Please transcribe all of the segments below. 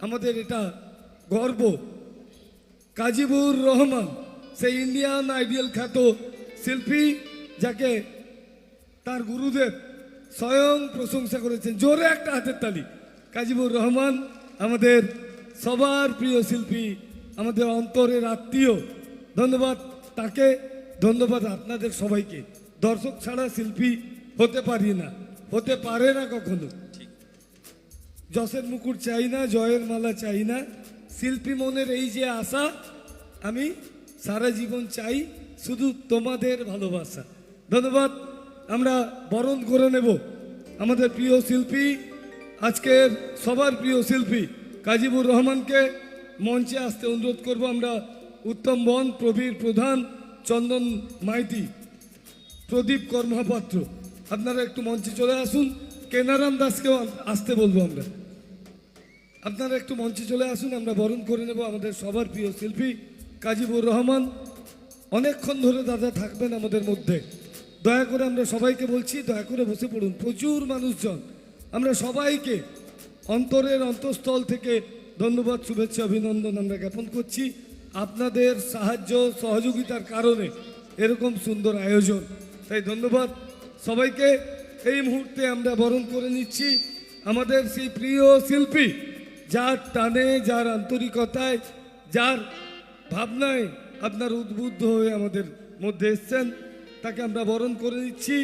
আমাদের এটা গর্ব। কাজীবুর রহমান সেই ইন্ডিয়ান আইডিয়াল খ্যাত শিল্পী, যাকে তার গুরুদেব স্বয়ং প্রশংসা করেছেন। জোরে একটা হাতের তালি। কাজীবুর রহমান আমাদের সবার প্রিয় শিল্পী, আমাদের অন্তরের আত্মীয়। ধন্যবাদ তাকে, ধন্যবাদ আপনাদের সবাইকে। দর্শক ছাড়া শিল্পী হতে পারি না, হতে পারে না কখনো। যশের মুকুট চাই না, জয়ের মালা চাই না, শিল্পী মনের এই যে আশা, আমি সারা জীবন চাই শুধু তোমাদের ভালোবাসা। ধন্যবাদ। আমরা বরণ করে নেব আমাদের প্রিয় শিল্পী, আজকের সবার প্রিয় শিল্পী কাজীবুর রহমানকে। মঞ্চে আসতে অনুরোধ করব আমরা উত্তম বন, প্রবীর প্রধান, চন্দন মাইতি, প্রদীপ কর্মপাত্র। আপনারা একটু মঞ্চে চলে আসুন। কেনারাম দাসকেও আসতে বলবো আমরা। আপনারা একটু মঞ্চে চলে আসুন, আমরা বরণ করে নেব আমাদের সবার প্রিয় শিল্পী কাজীবুর রহমান। অনেকক্ষণ ধরে দাদা থাকবেন আমাদের মধ্যে। দয়া করে আমরা সবাইকে বলছি, দয়া করে বসে পড়ুন। প্রচুর মানুষজন, আমরা সবাইকে অন্তরের অন্তঃস্থল থেকে ধন্যবাদ, শুভেচ্ছা, অভিনন্দন আমরা জ্ঞাপন করছি। আপনাদের সাহায্য সহযোগিতার কারণে এরকম সুন্দর আয়োজন, তাই ধন্যবাদ সবাইকে। এই মুহূর্তে আমরা বরণ করে নিচ্ছি আমাদের সেই প্রিয় শিল্পী, যার টানে, যার আন্তরিকতায়, যার ভাবনায় আপনার উদ্বুদ্ধ হয়ে আমাদের মধ্যে এসছেন, তাকে আমরা বরণ করে নিচ্ছি।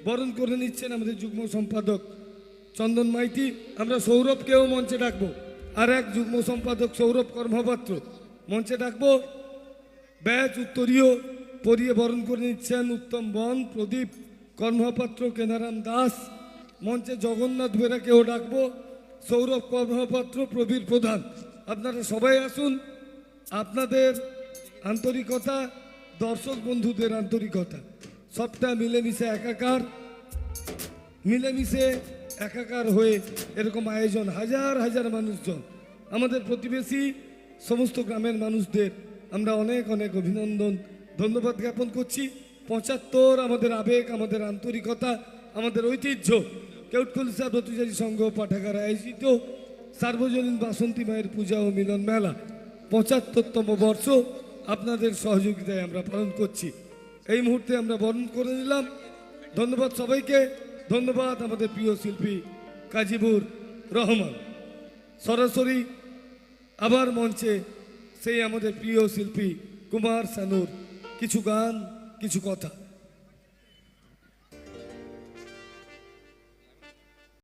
বরণ করে নিচ্ছেন আমাদের যুগ্ম সম্পাদক চন্দন মাইতি। আমরা সৌরভকেও মঞ্চে ডাকবো, আর এক যুগ্ম সম্পাদক সৌরভ কর্মপাত্র মঞ্চে ডাকবো। ব্যাচ উত্তরীয় পরিয়ে বরণ করে নিচ্ছেন উত্তম বন, প্রদীপ কর্মপাত্র, কেনারাম দাস। মঞ্চে জগন্নাথ বেরাকেও ডাকবো, সৌরভ কর্মপাত্র, প্রবীর প্রধান। আপনারা সবাই আসুন। আপনাদের আন্তরিকতা, দর্শক বন্ধুদের আন্তরিকতা, সবটা মিলেমিশে একাকার, মিলেমিশে একাকার হয়ে এরকম আয়োজন। হাজার হাজার মানুষজন, আমাদের প্রতিবেশী সমস্ত গ্রামের মানুষদের আমরা অনেক অনেক অভিনন্দন, ধন্যবাদ জ্ঞাপন করছি। ৭৫ আমাদের আবেগ, আমাদের আন্তরিকতা, আমাদের ঐতিহ্য। কেউটকলিসা ব্রতচারী সংঘ পাঠাগার আয়োজিত সার্বজনীন বাসন্তী মায়ের পূজা ও মিলন মেলা ৭৫তম বর্ষ আপনাদের সহযোগিতায় আমরা পালন করছি। এই মুহূর্তে আমরা বরণ করে নিলাম। ধন্যবাদ সবাইকে। ধন্যবাদ আমাদের প্রিয় শিল্পী কাজীবুর রহমান। সরাসরি আবার মঞ্চে সেই আমাদের প্রিয় শিল্পী কুমার শানুর কিছু গান, কিছু কথা।